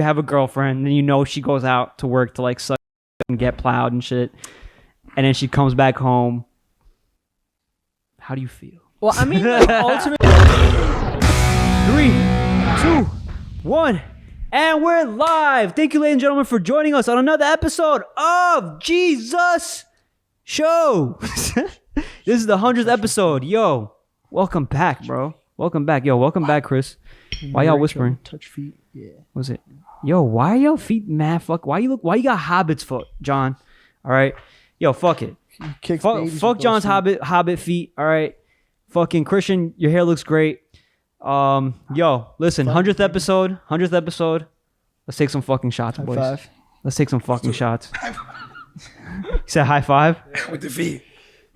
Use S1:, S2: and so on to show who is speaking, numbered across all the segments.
S1: have a girlfriend, then you know she goes out to work to like suck and get plowed and shit, and then she comes back home. How do you feel?
S2: Well, I mean, like, ultimately,
S1: 3, 2, 1, and we're live. Thank you, ladies and gentlemen, for joining us on another episode of GEEZUS Show. This is the 100th episode. Yo, welcome back, bro. Welcome back. Yo, welcome back, Chris. Why y'all whispering?
S2: touch feet. Yeah.
S1: What's it? Yo, why are y'all feet mad fuck? Why you got hobbit's foot, John? All right. Yo, fuck it. Fuck John's hobbit feet. All right. Fucking Christian, your hair looks great. Yo, listen, 100th episode. Let's take some fucking shots, boys.
S2: High five.
S1: Let's take some fucking shots. You said high five?
S3: With the feet.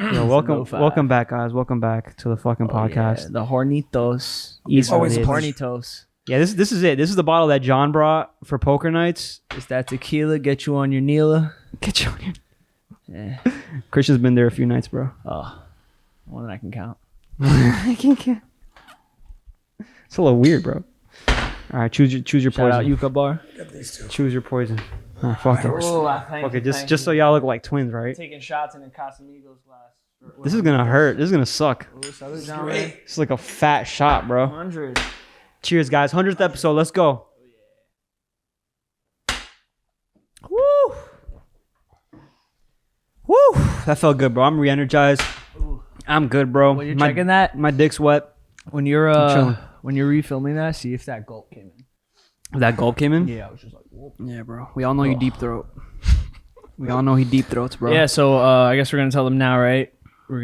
S1: Yo, welcome back, guys. Welcome back to the fucking podcast.
S2: Yeah, the hornitos.
S3: Always a
S2: the
S3: pleasure.
S2: hornitos.
S1: Yeah, this is it. This is the bottle that John brought for poker nights.
S2: Is that tequila get you on your Neela?
S1: Get you on your...
S2: Yeah.
S1: Christian's been there a few nights, bro.
S2: Oh, one that I can count.
S1: I can't. It's a little weird, bro. All right, choose your
S2: Shout
S1: poison.
S2: out Yucca Bar.
S3: Got these two.
S1: Choose your poison. Oh, fuck it.
S2: Oh,
S1: Okay, just so y'all look like twins, right?
S2: taking shots in a Casamigos glass.
S1: This is gonna hurt. This is gonna suck.
S3: Great.
S1: It's like a fat shot, bro.
S2: 100.
S1: Cheers, guys. 100th episode. Let's go. Woo! Woo! That felt good, bro. I'm re-energized. I'm good, bro.
S2: Well, you're checking that?
S1: My dick's wet.
S2: When you're refilming that, see if that gulp came in.
S1: That gulp came in?
S2: Yeah, I was just like, whoa.
S1: Yeah, bro. We all know you deep throat. We all know he deep throats, bro.
S2: Yeah, so I guess we're gonna tell them now, right? I'm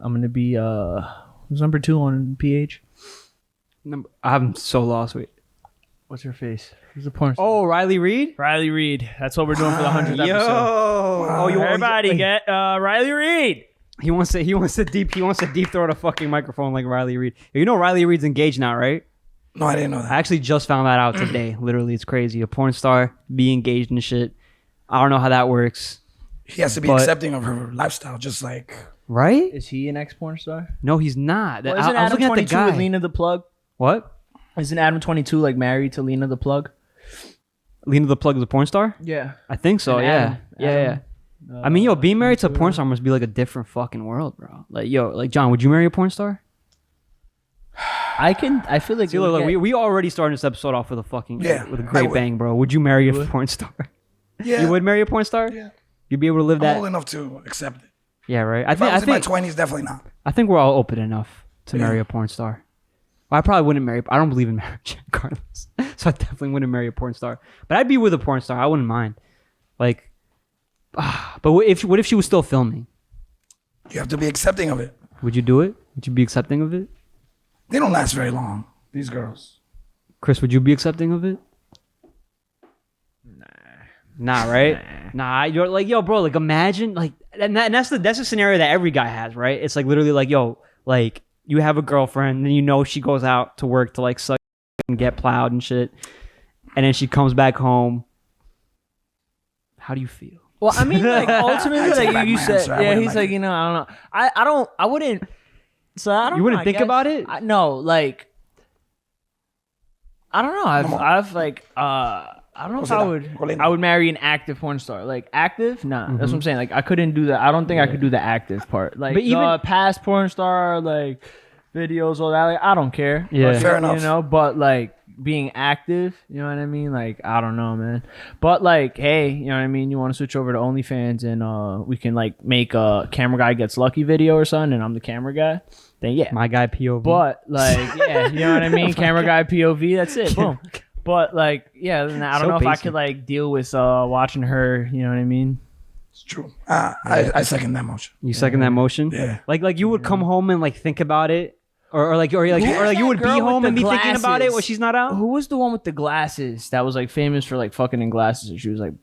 S2: gonna be who's number 2 on PH?
S1: I'm so lost. Wait.
S2: What's her face? Who's the porn star?
S1: Oh, Riley Reid?
S2: Riley Reid. That's what we're doing for the 100th episode.
S1: Oh, you
S2: Everybody get Riley Reid.
S1: He wants to deep throat a fucking microphone like Riley Reid. You know Riley Reid's engaged now, right?
S3: No, I didn't know
S1: I
S3: that.
S1: actually just found that out today. Literally, it's crazy. A porn star be engaged and shit. I don't know how that works.
S3: He has to be accepting of her lifestyle, just like...
S1: Right?
S2: Is he an ex-porn star?
S1: No, he's not.
S2: Well,
S1: I
S2: isn't
S1: was
S2: Adam
S1: looking at the
S2: 22
S1: guy.
S2: with Lena the Plug?
S1: What?
S2: Isn't Adam 22 like married to Lena the Plug?
S1: Lena the Plug is a porn star?
S2: Yeah.
S1: I think so.
S2: And
S1: Yeah.
S2: Adam,
S1: Yeah. I mean, yo, being married to a porn star must be like a different fucking world, bro. Like, yo, like John, would you marry a porn star?
S2: I feel like
S1: See, look, we already started this episode off with a fucking with a
S3: I
S1: great
S3: would.
S1: bang, bro. Would you marry a porn star?
S3: Yeah.
S1: You would marry a porn star?
S3: Yeah.
S1: You'd be able to live
S3: I'm
S1: that?
S3: old enough to accept it.
S1: Yeah, right.
S3: If I was in my 20s, definitely not.
S1: I think we're all open enough to marry a porn star. Well, I probably wouldn't marry. I don't believe in marriage, regardless. So I definitely wouldn't marry a porn star. But I'd be with a porn star. I wouldn't mind. Like, but what if she was still filming?
S3: You have to be accepting of it.
S1: Would you do it? Would you be accepting of it?
S3: They don't last very long, these girls.
S1: Chris, would you be accepting of it? Nah, right? Nah, you're like, yo, bro, like imagine, like, and that's the scenario that every guy has, right? It's like literally like, yo, like you have a girlfriend, and you know she goes out to work to like suck and get plowed and shit, and then she comes back home. How do you feel?
S2: Well, I mean, like ultimately,
S3: I take
S2: like
S3: back
S2: you
S3: my
S2: said,
S3: answer. I
S2: yeah,
S3: wouldn't
S2: he's
S3: like
S2: like,
S3: it.
S2: you know, I don't know. I wouldn't. So I don't.
S1: You wouldn't
S2: know, I
S1: think
S2: guess.
S1: about it?
S2: No, like I don't know. I've like I don't know if I would marry an active porn star. Like active? Nah. That's what I'm saying. Like I couldn't do that. I don't think I could do the active part. Like
S1: But even-
S2: past porn star, like videos, all that, like I don't care.
S1: Yeah.
S2: Like,
S3: Fair enough.
S2: You know, but like being active, you know what I mean? Like I don't know, man. But like, hey, you know what I mean? You want to switch over to OnlyFans and we can like make a camera guy gets lucky video or something and I'm the camera guy. Then yeah.
S1: My guy POV.
S2: But like, yeah, you know what I mean? Camera guy POV, that's it. Boom. But like, yeah, I don't know if I could like deal with watching her. You know what I mean?
S3: It's true. I second that motion.
S1: You second that motion?
S3: Yeah.
S1: Like you would come home and like think about it, or you would be
S2: girl
S1: home
S2: with
S1: and
S2: the
S1: be thinking about it
S2: glasses?
S1: when she's not out.
S2: Who was the one with the glasses that was like famous for like fucking in glasses? And she was like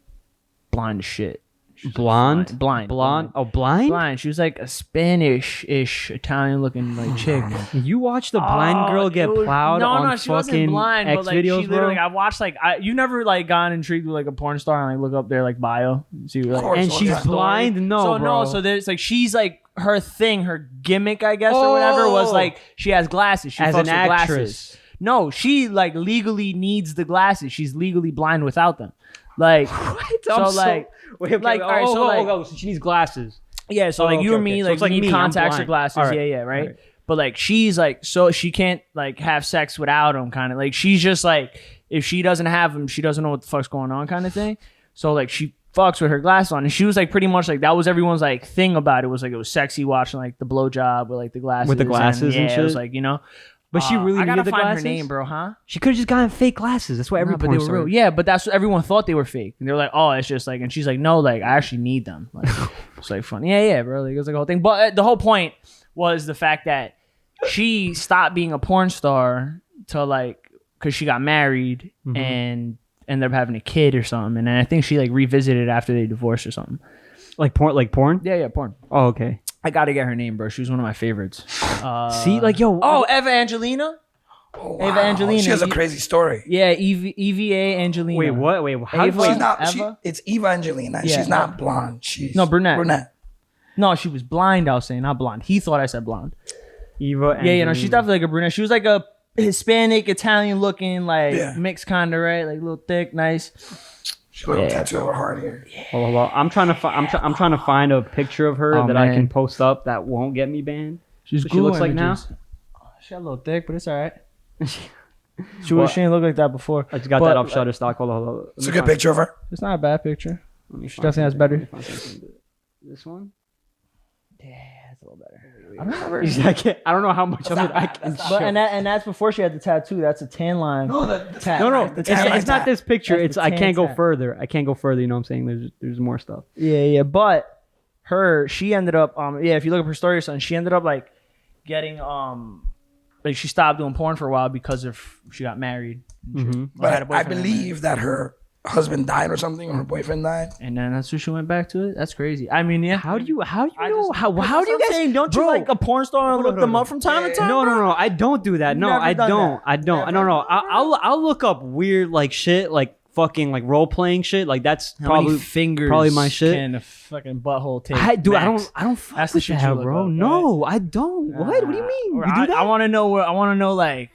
S2: blind as shit. She was, like,
S1: Blonde.
S2: blind.
S1: Oh, blind.
S2: Blind. She was like a Spanish-ish Italian-looking like chick.
S1: You watched the blind girl get plowed on
S2: No, she wasn't
S1: fucking
S2: blind,
S1: X
S2: but like
S1: videos,
S2: she literally,
S1: bro.
S2: I watched like you never like gotten intrigued with like a porn star and like look up their like bio, see like,
S3: course.
S1: And she's
S3: Yeah.
S1: blind? No, bro.
S2: so there's like she's like her thing, her gimmick, I guess, or whatever was like she has glasses. She
S1: As
S2: fucks
S1: an
S2: with
S1: actress.
S2: glasses. No, she like legally needs the glasses. She's legally blind without them. Like,
S1: What?
S2: so like,
S1: wait, okay,
S2: like, all right, so like,
S1: so she needs glasses.
S2: yeah, so like you or me,
S1: So
S2: like,
S1: it's like
S2: we need
S1: me, I'm
S2: contacts or
S1: blind.
S2: glasses.
S1: All right,
S2: Yeah, right?
S1: all right.
S2: But like, she's like, so she can't like have sex without them, kind of like, she's just like, if she doesn't have them, she doesn't know what the fuck's going on, kind of thing. So like, she fucks with her glasses on, and she was like, pretty much like, that was everyone's like thing about it, was like, it was sexy watching like the blowjob with like the glasses,
S1: With the glasses and
S2: yeah, it was
S1: shit?
S2: like, you know.
S1: But she really
S2: I gotta
S1: needed the
S2: find
S1: glasses?
S2: her name, bro, huh?
S1: She could have just gotten fake glasses. That's what every
S2: No, but
S1: porn
S2: they were
S1: star.
S2: real. Yeah, but that's what everyone thought they were fake. And they were like, oh, it's just like, and she's like, no, like, I actually need them. Like, it's like funny. Yeah, bro. Like, it was like a whole thing. But the whole point was the fact that she stopped being a porn star to like, because she got married and ended up having a kid or something. And then I think she like revisited after they divorced or something.
S1: Like porn?
S2: Yeah, porn.
S1: Oh, okay.
S2: I gotta get her name, bro. She was one of my favorites.
S1: See, like, yo.
S2: Oh, Eva Angelina?
S3: Oh,
S2: Eva Angelina.
S3: She has a crazy story.
S2: Yeah, EVA Angelina.
S1: Wait, what? Wait, how
S2: Ava?
S1: wait,
S3: She's not.
S2: Eva?
S3: It's Eva Angelina.
S2: Yeah.
S3: She's not blonde. She's
S2: No, brunette.
S3: Brunette.
S2: No, she was blind, I was saying, not blonde. He thought I said blonde.
S1: Eva?
S2: Yeah, you know, she's definitely like a brunette. She was like a Hispanic, Italian looking, like
S3: Yeah.
S2: mixed kind of, right? Like a little thick, nice.
S3: She got a tattoo of her heart here.
S1: Hold on. I'm trying to find a picture of her
S2: Oh,
S1: that I
S2: man.
S1: can post up that won't get me banned.
S2: She's
S1: What she looks
S2: Google
S1: like now?
S2: images. She got a little thick, but it's all right. She
S1: Well,
S2: didn't look like that before.
S1: I just got
S2: But,
S1: that off Shutterstock. Hold on.
S3: It's a good picture of her.
S2: It's not a bad picture.
S1: She
S2: definitely has better.
S1: This one?
S2: Yeah, it's a little better.
S1: I don't know how much of it I can show.
S2: But and that's before she had the tattoo. That's a tan line.
S3: No, the tat.
S1: No,
S3: The
S1: it's,
S3: tan
S1: it's
S3: line
S1: not this picture.
S2: That's
S1: It's
S2: the
S1: I
S2: tan
S1: can't go
S2: tat.
S1: further. I can't go further. You know what I'm saying? There's more stuff.
S2: Yeah. But she ended up if you look up her story or something, she ended up like getting like she stopped doing porn for a while because of she got married.
S3: But I believe that her husband died or something, or her boyfriend died.
S2: And then that's when she went back to it. That's crazy. I mean, yeah.
S1: How do you know? How do
S2: That's
S1: you
S2: what I'm
S1: guys?
S2: saying. Don't
S1: Bro,
S2: you like a porn star and look them up from time to time?
S1: No. I don't do that. No,
S2: Never
S1: I
S2: done
S1: don't.
S2: that.
S1: I don't. No. I'll look up weird like shit, like fucking like role playing shit. Like that's
S2: How many
S1: probably
S2: fingers
S1: probably my shit.
S2: can a fucking butthole take?
S1: I
S2: max?
S1: don't fuck
S2: That's the
S1: with
S2: shit
S1: that,
S2: you look
S1: bro.
S2: up,
S1: No, I don't. What do you mean?
S2: Or
S1: You do that?
S2: I want to know where. I want to know like.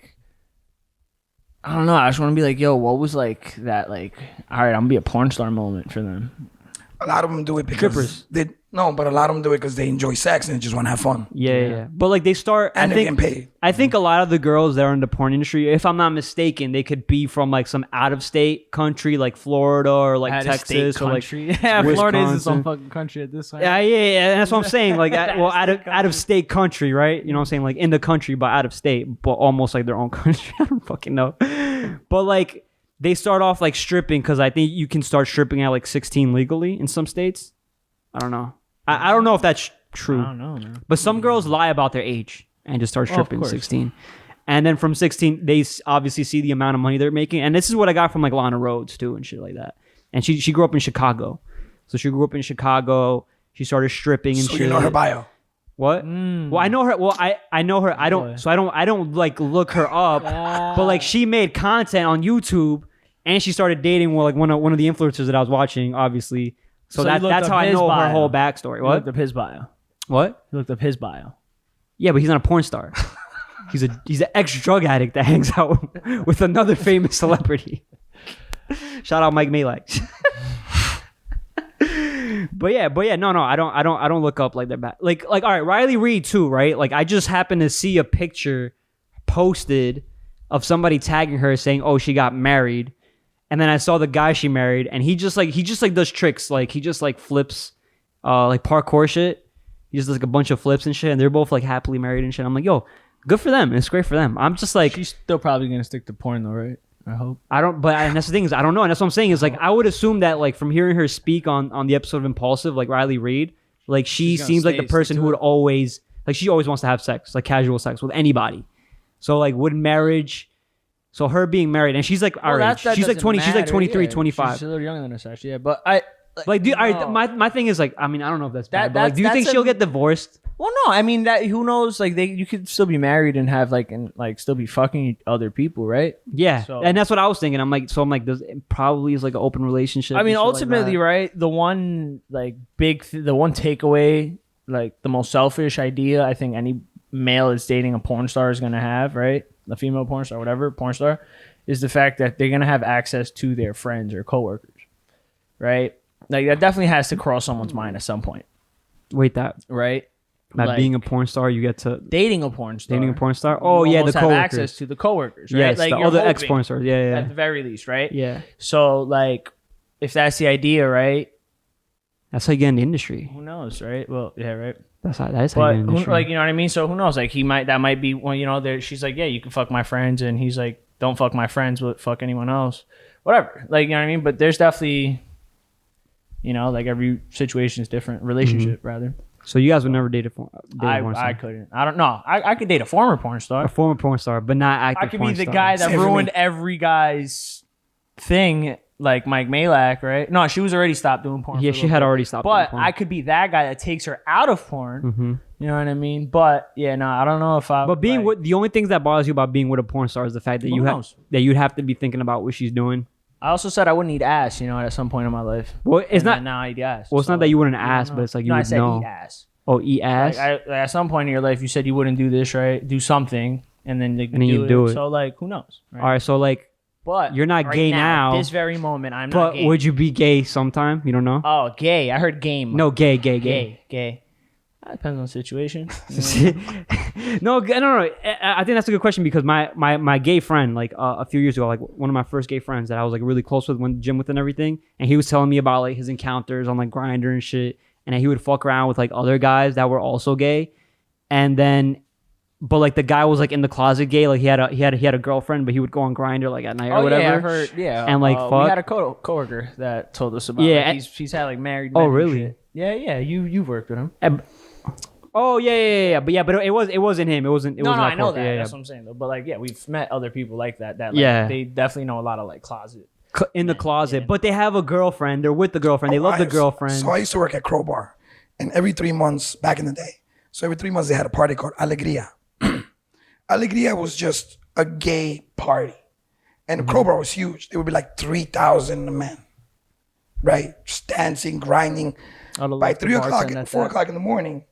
S2: I don't know. I just want to be like, yo, what was like that? Like, all right, I'm gonna be a porn star moment for them.
S3: A lot of them do it because
S1: Strippers.
S3: but a lot of them do it because they enjoy sex and they just want to have fun.
S1: Yeah. But like they start.
S3: And
S1: I
S3: they're
S1: think
S3: getting paid.
S1: I think a lot of the girls that are in the porn industry, if I'm not mistaken, they could be from like some out of state country, like Florida or like
S2: Out of state
S1: Texas or like
S2: country. Yeah, Florida is its own
S1: Wisconsin.
S2: fucking country at this time.
S1: Yeah. And that's what I'm saying. Like, out of state country, right? You know what I'm saying? Like in the country, but out of state, but almost like their own country. I don't fucking know. But like they start off like stripping because I think you can start stripping at like 16 legally in some states. I don't know. I don't know if that's true.
S2: I don't know, man.
S1: But some girls lie about their age and just start stripping
S2: course.
S1: 16. And then from 16, they obviously see the amount of money they're making. And this is what I got from like Lana Rhodes too and shit like that. And she grew up in Chicago. So she grew up in Chicago. She started stripping and
S3: So
S1: shit.
S3: you know her bio.
S1: What? Well, I know her. Well, I know her. I don't. So I don't like look her up. But like she made content on YouTube, and she started dating like one of the influencers that I was watching, obviously. So
S2: you looked
S1: that's
S2: up
S1: how I
S2: his
S1: know her
S2: bio.
S1: whole backstory.
S2: You
S1: What?
S2: looked up his bio.
S1: What?
S2: You looked up his bio.
S1: Yeah, but he's not a porn star. He's an ex drug addict that hangs out with another famous celebrity. Shout out Mike Malak. But yeah, no, I don't look up like they're bad. Like all right, Riley Reid too, right? Like I just happened to see a picture posted of somebody tagging her saying, "Oh, she got married," and then I saw the guy she married, and he just like does tricks, like he just like flips, like parkour shit. He just does like a bunch of flips and shit, and they're both like happily married and shit. I'm like, yo, good for them. It's great for them. I'm just like,
S2: She's still probably gonna stick to porn though, right? I hope.
S1: and that's the thing is I don't know, and that's what I'm saying is like I would assume that like from hearing her speak on the episode of Impulsive, like Riley Reid, like she
S2: She's gonna
S1: seems like the
S2: stick
S1: person
S2: to
S1: who would
S2: it.
S1: always like she always wants to have sex, like casual sex with anybody. So like would marriage, so her being married, and she's like our age, she's like 20, she's like 23, 25.
S2: She's a little younger than us, actually. Yeah, but I
S1: Like, do
S2: no.
S1: my thing is like, I mean, I don't know if that's bad,
S2: That-
S1: but like, do you think
S2: that's
S1: she'll
S2: a-
S1: get divorced?
S2: Well, no, I mean that. Who knows? Like you could still be married and have still be fucking other people, right?
S1: Yeah,
S2: So-
S1: and that's what I was thinking. I'm like, does it probably is like an open relationship?
S2: I mean,
S1: and shit like
S2: ultimately,
S1: that?
S2: right? The one the one takeaway, like the most selfish idea I think any male is dating a porn star is gonna have, right? the female porn star, whatever, porn star, is the fact that they're going to have access to their friends or coworkers, right? Like, that definitely has to cross someone's mind at some point.
S1: Wait, that
S2: right?
S1: Like being a porn star, you get to
S2: dating a porn star.
S1: Dating a porn star. Oh yeah, the
S2: coworkers.
S1: Have
S2: access to the coworkers, right?
S1: Yes,
S2: like
S1: all the ex porn stars. Yeah, yeah.
S2: At the very least, right?
S1: Yeah.
S2: So like, if that's the idea, right?
S1: That's how you get in the industry.
S2: Who knows, right? Well, yeah, right.
S1: That is how you get in the industry.
S2: Like, you know what I mean? So who knows? Like, that might be when, you know, there. She's like, yeah, you can fuck my friends, and he's like, don't fuck my friends, but fuck anyone else, whatever. Like, you know what I mean? But there's definitely, you know, like every situation is different. Relationship rather.
S1: So you guys would never date a porn star?
S2: I couldn't. I don't know. I could date a former porn star.
S1: A former porn star, but not active.
S2: I could
S1: porn
S2: be the
S1: star.
S2: guy that ruined every guy's thing, like Mike Malak, right? No, she was already stopped doing porn.
S1: Yeah, she had already stopped doing
S2: But
S1: porn.
S2: I could be that guy that takes her out of porn. You know what I mean? But yeah, no, I don't know if I.
S1: But being with the only things that bothers you about being with a porn star is the fact that you'd have to be thinking about what she's doing.
S2: I also said I wouldn't eat ass, you know, at some point in my life.
S1: Well, it's not.
S2: Now I eat ass.
S1: Well, it's not that you wouldn't ask, but it's like you would
S2: I said
S1: know.
S2: Eat ass.
S1: Oh, eat ass.
S2: Like at some point in your life, you said you wouldn't do this, right? Do something, and then
S1: you do it.
S2: So like, who knows? Right?
S1: All right, so like,
S2: but
S1: you're not gay now.
S2: This very moment, I'm not gay.
S1: But would you be gay sometime? You don't know.
S2: Oh, gay. I heard game.
S1: No, gay.
S2: That depends on the situation.
S1: No. I think that's a good question because my gay friend, like a few years ago, like one of my first gay friends that I was like really close with, went to gym with and everything, and he was telling me about like his encounters on like Grindr and shit, and he would fuck around with like other guys that were also gay, and then, but like the guy was like in the closet gay, like he had a girlfriend, but he would go on Grindr like at night or whatever.
S2: Yeah, I've heard. Yeah,
S1: and like fuck.
S2: We had a coworker that told us about.
S1: Yeah,
S2: like, he's had like married. Men
S1: really?
S2: And shit. Yeah. You've worked with him.
S1: Oh yeah. But it wasn't him. It wasn't.
S2: No, I know that. That's what I'm saying though. But like, yeah, we've met other people like that. That like, they definitely know a lot of like closet.
S1: In the closet, but they have a girlfriend. They're with the girlfriend. They love the girlfriend.
S3: So I used to work at Crowbar, and every 3 months back in the day, every 3 months they had a party called Alegría. Alegría was just a gay party, and Crowbar was huge. There would be like 3,000 men, right? Just dancing, grinding. By 3 o'clock, 4 o'clock in the morning,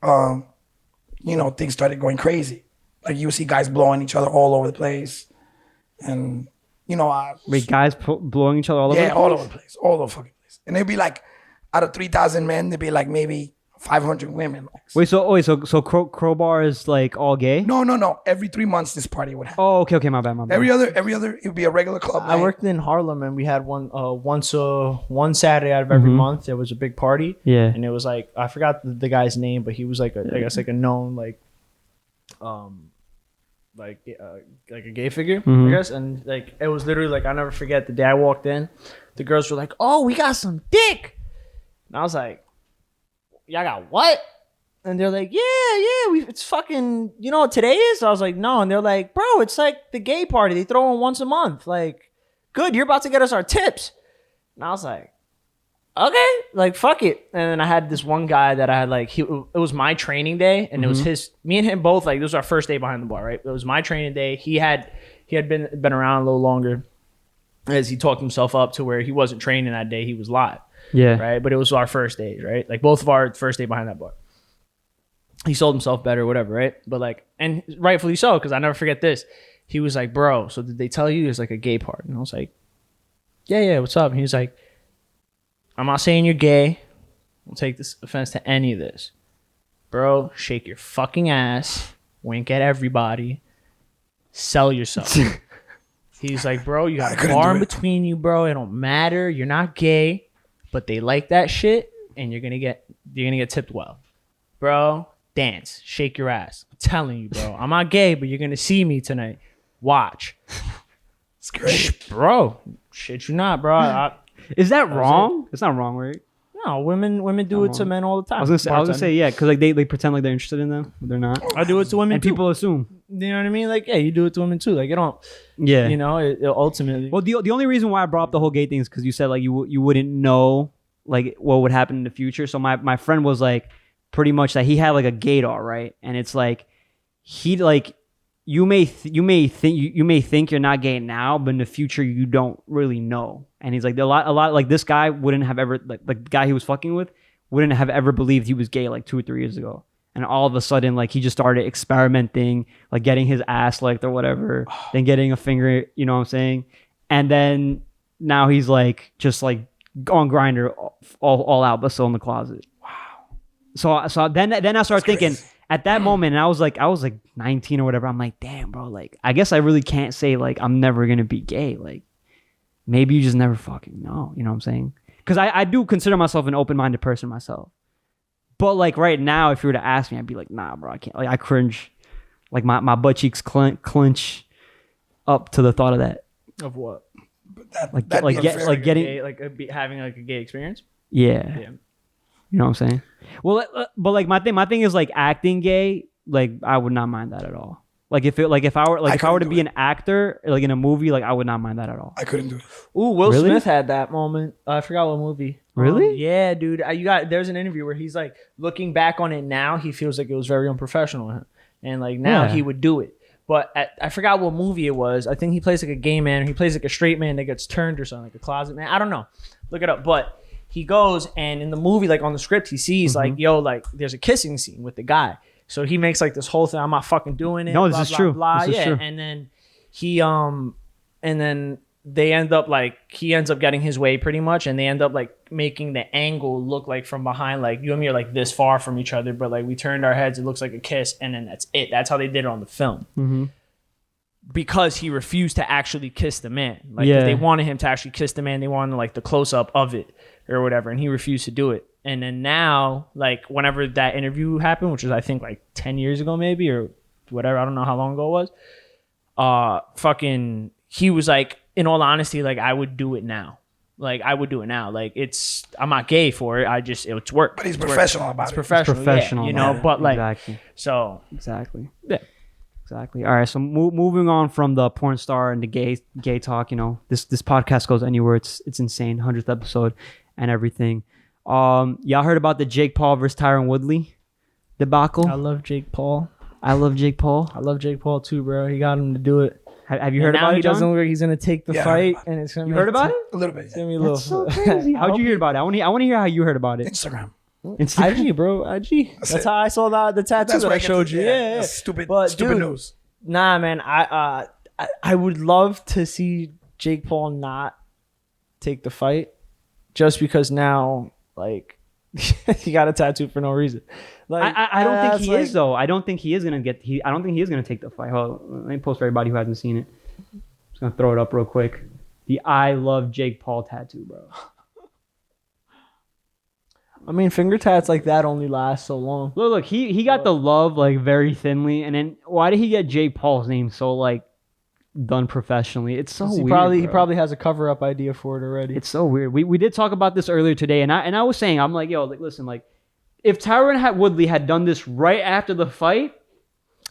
S3: you know, things started going crazy. Like you would see guys blowing each other all over the place, and you know,
S1: guys blowing each other all over the place?
S3: all over the place, all over the fucking place. And they'd be like, out of 3,000 men, there'd be like maybe 500 women.
S1: So Crowbar is like all gay?
S3: No. Every 3 months, this party would happen.
S1: Oh, okay, my bad.
S3: Every other, it would be a regular club night.
S2: I worked in Harlem, and we had one Saturday out of every month. There was a big party.
S1: Yeah,
S2: and it was like I forgot the guy's name, but he was like I guess like a known like a gay figure, I guess. And like it was literally like I'll never forget the day I walked in. The girls were like, "Oh, we got some dick," and I was like, "Y'all got what?" And they're like, "Yeah, it's fucking, you know what today is?" I was like, "No," and they're like, "Bro, it's like the gay party. They throw in once a month. Like, good, you're about to get us our tips." And I was like, "Okay, like fuck it." And then I had this one guy that I had like, it was my training day, and it was me and him both, like, this was our first day behind the bar, right? It was my training day. He had been around a little longer, as he talked himself up to where he wasn't training that day, he was live.
S1: Yeah.
S2: Right. But it was our first day, right? Like both of our first day behind that bar. He sold himself better, whatever, right? But like, and rightfully so, because I never forget this. He was like, "Bro, so did they tell you there's like a gay part?" And I was like, Yeah, what's up? And he was like, "I'm not saying you're gay. Don't take this offense to any of this. Bro, shake your fucking ass, wink at everybody, sell yourself." He's like, "Bro, you got a bar in between you, bro. It don't matter. You're not gay, but they like that shit, and you're gonna get tipped well. Bro, dance, shake your ass. I'm telling you, bro. I'm not gay, but you're gonna see me tonight. Watch."
S3: It's great,
S2: bro. Shit, you not, bro.
S1: Is that wrong? It's not wrong, right?
S2: No, women do it to men all the time.
S1: I was gonna say yeah, because like they pretend like they're interested in them, but they're not.
S2: I do it to women,
S1: and
S2: too.
S1: people assume.
S2: You know what I mean? Like, yeah, you do it to women too. Like, you don't.
S1: Yeah.
S2: You know, it ultimately.
S1: Well, the only reason why I brought up the whole gay thing is because you said like you wouldn't know like what would happen in the future. So my friend was like pretty much that he had like a gaydar, right? And it's like he like you may think you're not gay now, but in the future you don't really know. And he's like a lot like this guy wouldn't have ever like the guy he was fucking with wouldn't have ever believed he was gay like 2 or 3 years ago. and all of a sudden, like, he just started experimenting, like getting his ass licked or whatever, then getting a finger, you know what I'm saying? And then now he's like just like on Grindr all out, but still in the closet. Wow. So then I started thinking at that moment, and I was like 19 or whatever. I'm like, damn, bro, like, I guess I really can't say like I'm never gonna be gay. Like, maybe you just never fucking know. You know what I'm saying? Because I do consider myself an open-minded person myself. But like right now, if you were to ask me, I'd be like, nah, bro, I can't. Like, I cringe. Like my butt cheeks clench up to the thought of that.
S2: Of what?
S1: Getting
S2: having like a gay experience.
S1: Yeah. You know what I'm saying? Well, but like my thing is like acting gay. Like, I would not mind that at all. Like if I were to be an actor like in a movie, like I would not mind that at all.
S3: I couldn't do it.
S2: Ooh, Will Smith had that moment. I forgot what movie.
S1: Really?
S2: Yeah, dude. There's an interview where he's like looking back on it now, he feels like it was very unprofessional of him, and like now he would do it. But I forgot what movie it was. I think he plays like a gay man, or he plays like a straight man that gets turned or something, like a closet man. I don't know. Look it up. But he goes, and in the movie, like on the script, he sees like, yo, like there's a kissing scene with the guy. So he makes like this whole thing. I'm not fucking doing it.
S1: No, this is true. This is true.
S2: And then they end up like, he ends up getting his way pretty much, and they end up like making the angle look like from behind, like you and me are like this far from each other, but like we turned our heads, it looks like a kiss, and then that's it. That's how they did it on the film.
S1: Mm-hmm.
S2: Because he refused to actually kiss the man. Like, if they wanted him to actually kiss the man, they wanted like the close up of it or whatever, and he refused to do it. And then now, like, whenever that interview happened, which was I think like 10 years ago maybe, or whatever, I don't know how long ago it was, he was like, in all honesty, like, I would do it now. Like, I would do it now. Like, I'm not gay for it. It's work.
S3: But he's professional about it.
S2: It's professional, you know, but like,
S1: Exactly. Yeah. Exactly. All right. So moving on from the porn star and the gay talk, you know, this podcast goes anywhere. It's insane. 100th episode and everything. Y'all heard about the Jake Paul versus Tyron Woodley debacle?
S2: I love Jake Paul.
S1: I love Jake Paul
S2: too, bro. He got him to do it.
S1: Have you heard about it,
S2: He
S1: John?
S2: doesn't look like he's gonna take the fight, and it's gonna.
S1: You heard about it?
S3: A little bit.
S2: It's gonna be a little.
S1: That's so crazy. How'd you hear about it? I want to hear how you heard about it.
S3: Instagram.
S2: IG, bro. IG. That's how I saw the tattoo that I showed you. Yeah.
S3: That's stupid
S2: dude,
S3: news.
S2: Nah, man. I would love to see Jake Paul not take the fight, just because now, like, he got a tattoo for no reason. Like,
S1: I don't think he is though. I don't think he is gonna I don't think he is gonna take the fight. Hold on, let me post for everybody who hasn't seen it. I'm just gonna throw it up real quick. The I love Jake Paul tattoo, bro.
S2: I mean, finger tats like that only last so long.
S1: Look, he got the love like very thinly, and then why did he get Jake Paul's name so like done professionally? It's so weird.
S2: He probably has a cover up idea for it already.
S1: It's so weird. We did talk about this earlier today, and I was saying, I'm like, yo, like, listen, like, if Tyron Woodley had done this right after the fight,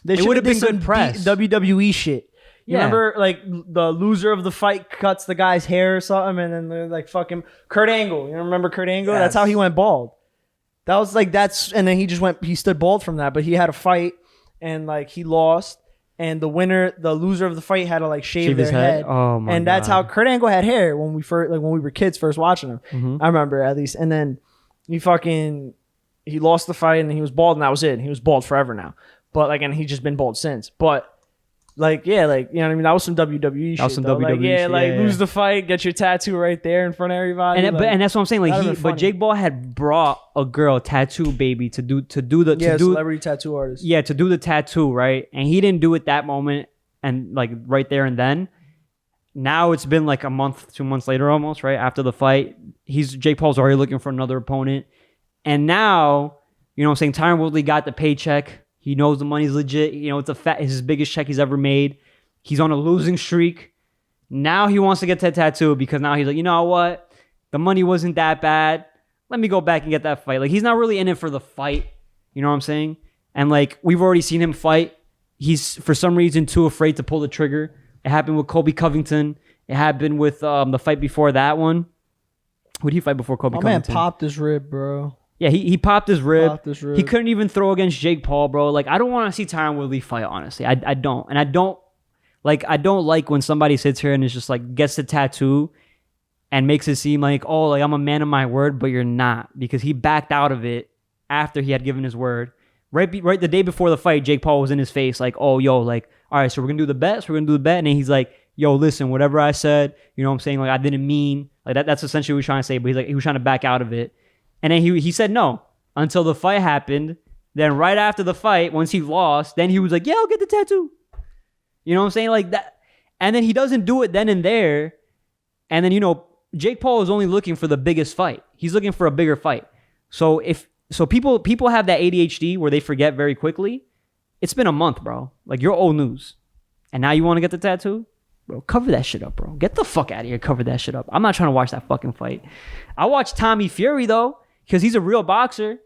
S1: it would have been good press.
S2: WWE shit. You remember, like, the loser of the fight cuts the guy's hair or something, and then they're like, fucking Kurt Angle. You remember Kurt Angle? Yes. That's how he went bald. That was like, and then he stood bald from that, but he had a fight, and like, he lost, and the loser of the fight had to like shave their head.
S1: Oh my
S2: God. And that's how Kurt Angle had hair when we were kids first watching him.
S1: Mm-hmm.
S2: I remember at least. And then he lost the fight, and he was bald, and that was it. And he was bald forever now. But like, and he's just been bald since. But like, yeah, like, you know what I mean? That was some WWE shit. That was some WWE shit. Like, lose the fight, get your tattoo right there in front of everybody.
S1: And that's what I'm saying. Like, but Jake Paul had brought a girl, tattoo baby, to do
S2: celebrity tattoo artist.
S1: Yeah, to do the tattoo, right? And he didn't do it that moment, and like right there and then. Now it's been like a month, 2 months later, almost, right after the fight. Jake Paul's already looking for another opponent, and now, you know what I'm saying, Tyron Woodley got the paycheck. He knows the money's legit. You know, it's his biggest check he's ever made. He's on a losing streak. Now he wants to get that tattoo because now he's like, you know what? The money wasn't that bad. Let me go back and get that fight. Like, he's not really in it for the fight. You know what I'm saying? And like, we've already seen him fight. He's, for some reason, too afraid to pull the trigger. It happened with Colby Covington. It happened with the fight before that one. Who did he fight before Colby Covington?
S2: Man popped his rib, bro.
S1: Yeah, he popped his rib. He couldn't even throw against Jake Paul, bro. Like, I don't want to see Tyron Woodley fight, honestly. I don't. And I don't like when somebody sits here and is just like, gets the tattoo and makes it seem like, oh, like, I'm a man of my word, but you're not. Because he backed out of it after he had given his word. right the day before the fight, Jake Paul was in his face like, oh, yo, like, all right, so we're going to do the bet. So we're going to do the bet. And then he's like, yo, listen, whatever I said, you know what I'm saying? Like, I didn't mean, like, that's essentially what he was trying to say. But he's like, he was trying to back out of it. And then he said no until the fight happened. Then right after the fight, once he lost, then he was like, yeah, I'll get the tattoo. You know what I'm saying? Like that. And then he doesn't do it then and there. And then, you know, Jake Paul is only looking for the biggest fight. He's looking for a bigger fight. So people have that ADHD where they forget very quickly. It's been a month, bro. Like, you're old news. And now you want to get the tattoo? Bro, cover that shit up, bro. Get the fuck out of here. Cover that shit up. I'm not trying to watch that fucking fight. I watched Tommy Fury, though, because he's a real boxer.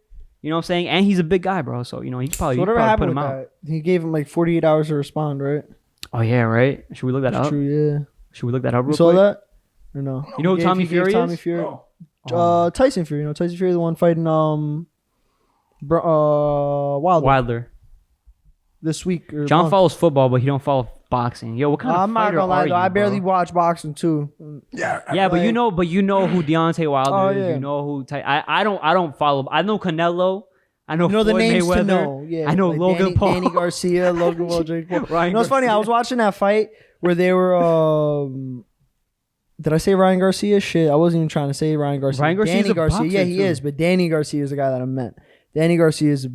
S1: You know what I'm saying? And he's a big guy, bro. So, you know, he probably,
S4: whatever
S1: probably
S4: happened
S1: put him
S4: with
S1: out.
S4: that? He gave him like 48 hours to respond, right?
S1: Oh, yeah, right? Should we look that up?
S4: True, yeah.
S1: Should we look that up real
S4: You saw
S1: quick?
S4: that? Or no?
S1: You know who Tommy Fury is?
S4: Tommy Fury.
S3: Oh.
S4: Tyson Fury. You know, Tyson Fury, the one fighting Wilder this week. Or
S1: John
S4: month.
S1: follows football, but he don't follow boxing. Yo, what kind of
S4: I'm not
S1: fighter
S4: gonna lie
S1: are
S4: though.
S1: you,
S4: I barely
S1: bro?
S4: watch boxing too.
S3: Yeah.
S1: Yeah, but you know who Deontay Wilder
S4: Oh,
S1: is.
S4: yeah.
S1: You know who I don't follow. I know Canelo. I know,
S4: You know the
S1: Floyd
S4: names
S1: Mayweather.
S4: to know. Yeah,
S1: I know
S4: like
S1: Logan Paul.
S4: Danny Garcia, Logan Paul, Jake Paul.
S1: Ryan
S4: You know what's funny? I
S1: Garcia.
S4: was watching that fight where they were. Did I say Ryan Garcia? Shit, I wasn't even trying to say Ryan Garcia.
S1: Ryan Garcia's
S4: Danny
S1: a
S4: Garcia.
S1: boxer,
S4: Yeah, he
S1: too.
S4: is. But Danny Garcia is the guy that I meant. Danny Garcia is a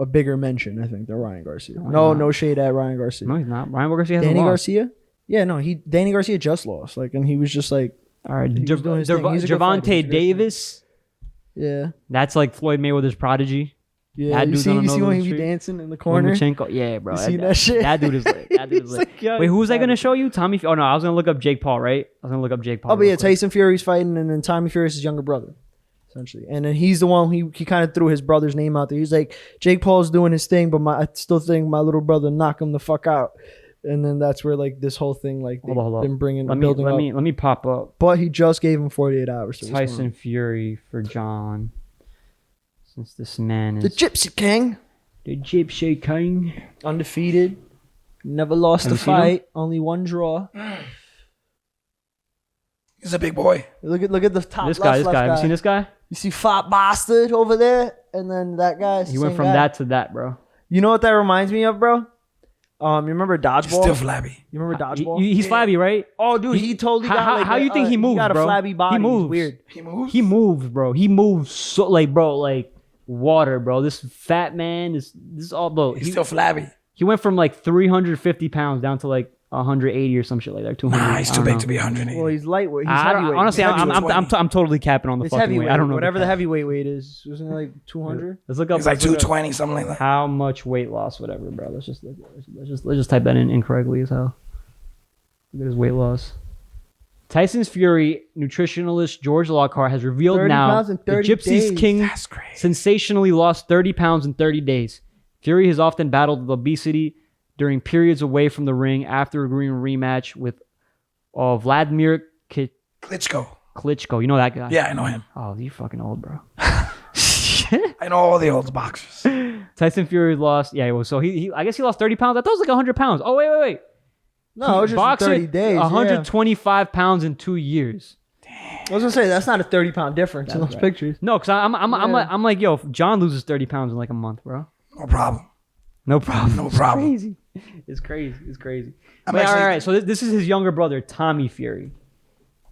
S4: bigger mention, I think, than Ryan Garcia. No shade at Ryan Garcia.
S1: No, he's not. Ryan Garcia has
S4: Danny
S1: a loss.
S4: Garcia? Yeah, no, Danny Garcia just lost. Like, and he was just like,
S1: All right,
S4: He was doing his thing. He's a good fighter. He's a
S1: Javante
S4: good
S1: Davis.
S4: yeah,
S1: That's like Floyd Mayweather's prodigy.
S4: yeah.
S1: That
S4: You
S1: dude's
S4: see,
S1: on
S4: you see
S1: another
S4: when he be
S1: street.
S4: dancing in the corner?
S1: Lomachenko. Yeah, bro.
S4: You seen that shit?
S1: That dude is lit. That dude is
S4: He's
S1: lit.
S4: like, yo,
S1: Wait, who was I
S4: he's
S1: gonna
S4: savage.
S1: show you? Tommy. Oh no, I was gonna look up Jake Paul. Right? I was gonna look up Jake Paul.
S4: Oh, but
S1: real
S4: yeah,
S1: quick.
S4: Tyson Fury's fighting, and then Tommy Fury's his younger brother, essentially. And then he's the one he kind of threw his brother's name out there. He's like, Jake Paul's doing his thing, but I still think my little brother knock him the fuck out. And then that's where like this whole thing like they've
S1: Hold on.
S4: been bringing
S1: Let
S4: building up.
S1: me pop up
S4: But he just gave him 48 hours to respond.
S1: Tyson Fury for John. Since this man
S4: The
S1: is
S4: Gypsy King,
S1: the Gypsy King.
S4: undefeated, never lost
S1: Have
S4: a
S1: you seen him?
S4: fight, only one draw.
S3: He's a big boy.
S4: Look at the top
S1: This
S4: left,
S1: guy.
S4: left
S1: Have you seen this guy?
S4: You see fat bastard over there, and then that guy.
S1: He went from that to that, bro.
S4: You know what that reminds me of, bro? You remember
S3: He's
S4: dodgeball?
S3: still flabby.
S4: You remember dodgeball?
S1: He's flabby, right?
S4: Oh, dude, he totally got
S1: How-
S4: like
S1: how you think he moves,
S4: got a
S1: bro?
S4: flabby body.
S1: He moves.
S4: He's weird.
S3: He moves.
S1: He moves, bro. He moves so like water, bro. This fat man is all bro.
S3: He's still flabby.
S1: He went from like 350 pounds down to like 180 or some shit like that. 200.
S3: Nah, he's
S1: I
S3: too
S1: don't
S3: big
S1: know.
S3: to be 180.
S4: Well, he's lightweight. He's
S1: I don't-
S4: heavyweight.
S1: honestly,
S4: He's
S1: I'm
S4: heavyweight.
S1: I'm totally capping on the
S4: It's
S1: fucking
S4: heavyweight.
S1: weight. I don't know
S4: Whatever the heavyweight weight is. Wasn't it like 200?
S1: Let's look up.
S3: He's like
S1: let's look up
S3: 220, something like that.
S1: how much weight loss, whatever, bro. Let's just type that in incorrectly as hell. Look at his weight loss. Tyson's Fury nutritionalist George Lockhart has revealed
S4: 30
S1: now
S4: pounds in
S1: the
S4: 30
S1: Gypsies
S4: days.
S1: King
S3: That's crazy.
S1: sensationally lost 30 pounds in 30 days. Fury has often battled with obesity during periods away from the ring after agreeing a rematch with Vladimir
S3: Klitschko.
S1: You know that guy?
S3: Yeah, I know him.
S1: Oh, you're fucking old, bro.
S3: I know all the old boxers.
S1: Tyson Fury lost. Yeah, well, so he I guess he lost 30 pounds. I thought it was like 100 pounds. Oh, wait.
S4: No, it was just in
S1: Boxer,
S4: 30 days.
S1: 125 pounds in 2 years.
S4: I was gonna say that's not a 30-pound difference in those pictures.
S1: No, because I'm like, yo, if John loses 30 pounds in like a month, bro.
S3: No problem.
S1: No problem.
S3: No problem.
S1: Crazy. It's crazy.
S3: I'm
S1: Wait,
S3: actually-
S1: all right. So this is his younger brother, Tommy Fury.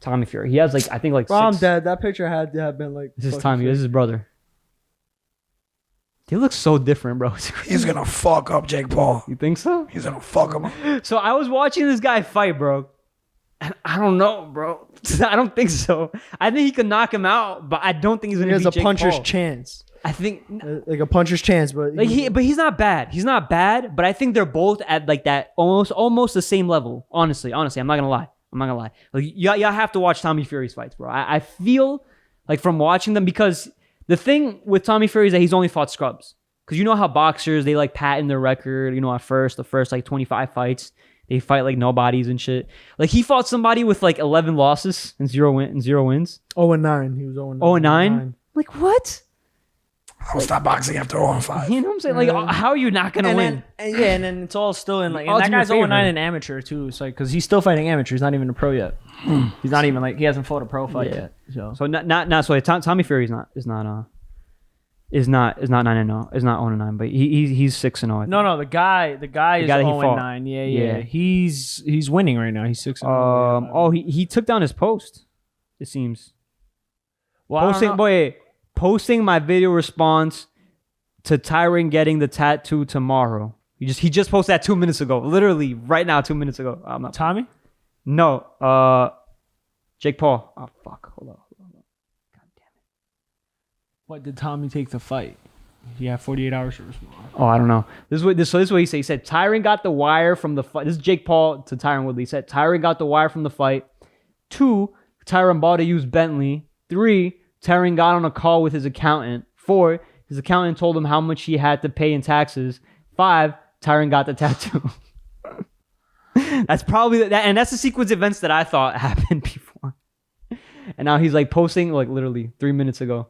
S1: He has like I think like
S4: Bro, I'm
S1: six.
S4: dead. That picture had to have been like.
S1: This is
S4: fucking
S1: Tommy. This is his brother. They look so different, bro. It's crazy.
S3: He's gonna fuck up Jake Paul.
S1: You think so?
S3: He's gonna fuck him up.
S1: So I was watching this guy fight, bro. And I don't know, bro. I don't think so. I think he could knock him out, but I don't think he's
S4: He
S1: gonna
S4: has
S1: beat
S4: a
S1: Jake
S4: puncher's
S1: Paul.
S4: chance.
S1: I think
S4: Like a puncher's chance, but
S1: but he's not bad. He's not bad, but I think they're both at like that almost the same level. Honestly, I'm not gonna lie. Like y'all have to watch Tommy Fury's fights, bro. I feel like from watching them, because the thing with Tommy Fury is that he's only fought scrubs. Because you know how boxers, they like patent their record, at the first like 25 fights, they fight like nobodies and shit. Like he fought somebody with like 11 losses and 0 wins.
S4: 0-9. He was 0-9.
S1: 0-9? Like what?
S3: I'll stop boxing after 0-5.
S1: You know what I'm saying? Like how are you not gonna win?
S4: And then it's all still in like. And
S1: Odds
S4: that
S1: in your
S4: guy's 0-9
S1: favor.
S4: in amateur too. It's like because he's still fighting amateur. He's not even a pro yet. He's not even like he hasn't fought a pro fight
S1: Yeah.
S4: yet. So
S1: So not so Tommy Fury is not is not 9-0. Is not 0-9, but he's 6-0.
S2: No, the guy is
S1: guy that he
S2: 0-9. Yeah. He's winning right now. He's 6-0.
S1: He took down his post. It seems.
S2: Well,
S1: Posting my video response to Tyron getting the tattoo tomorrow. He just posted that 2 minutes ago. Literally right now, 2 minutes ago. I'm not.
S2: Tommy?
S1: No. Jake Paul. Oh fuck. Hold on. God damn it.
S2: What did Tommy take the fight? He had 48 hours to respond.
S1: Oh, I don't know. This is what he said. He said Tyron got the wire from the fight. This is Jake Paul to Tyron Woodley. He said Tyron got the wire from the fight. 2, Tyron bought a used Bentley. 3, Tyron got on a call with his accountant. 4, his accountant told him how much he had to pay in taxes. 5, Tyron got the tattoo. That's probably that, and that's the sequence of events that I thought happened before. And now he's like posting, like literally 3 minutes ago,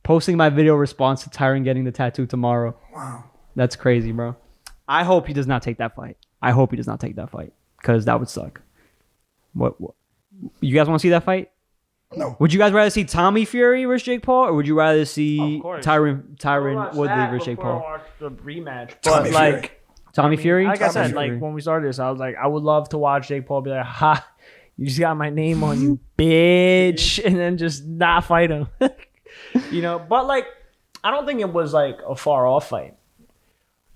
S1: posting my video response to Tyron getting the tattoo tomorrow.
S3: Wow,
S1: that's crazy, bro. I hope he does not take that fight. Because that would suck. What? You guys want to see that fight?
S3: No.
S1: Would you guys rather see Tommy Fury versus Jake Paul, or would you rather see Tyron Woodley versus Jake Paul?
S2: Watch the rematch,
S3: Tommy Fury.
S1: Tommy Fury.
S2: Like I said,
S1: Fury.
S2: like when we started this, I was like, I would love to watch Jake Paul be like, "Ha, you just got my name on you, bitch," and then just not fight him. But like, I don't think it was like a far off fight.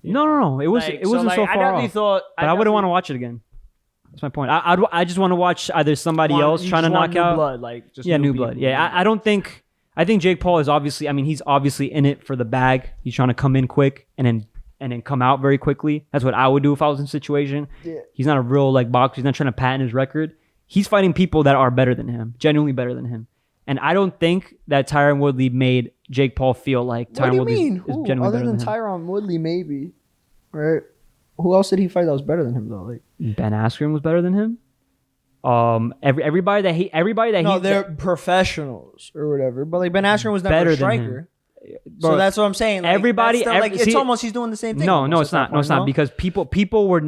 S1: No. It wasn't so far off. I wouldn't want to watch it again. That's my point. I just want to watch either somebody else trying to knock out.
S2: Blood, like just
S1: new blood. Yeah, I don't think. I think Jake Paul is obviously. I mean, he's obviously in it for the bag. He's trying to come in quick and then come out very quickly. That's what I would do if I was in a situation. Yeah. He's not a real like boxer. He's not trying to patent his record. He's fighting people that are better than him, genuinely better than him. And I don't think that Tyron Woodley made Jake Paul feel like Tyron Woodley is genuinely better than him.
S4: Other than Tyron Woodley, maybe. Right? Who else did he fight that was better than him though? Like
S1: Ben Askren was better than him. Everybody that
S4: they're professionals or whatever. But like Ben Askren was never a striker. So that's what I'm saying. Like, it's almost he's doing the same thing.
S1: No, it's not. No, it's not because people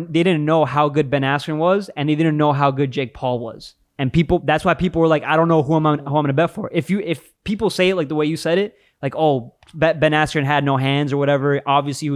S1: they didn't know how good Ben Askren was, and they didn't know how good Jake Paul was, and that's why people were like, I don't know who I'm gonna bet for. If people say it like the way you said it, like, oh, Ben Askren had no hands or whatever, obviously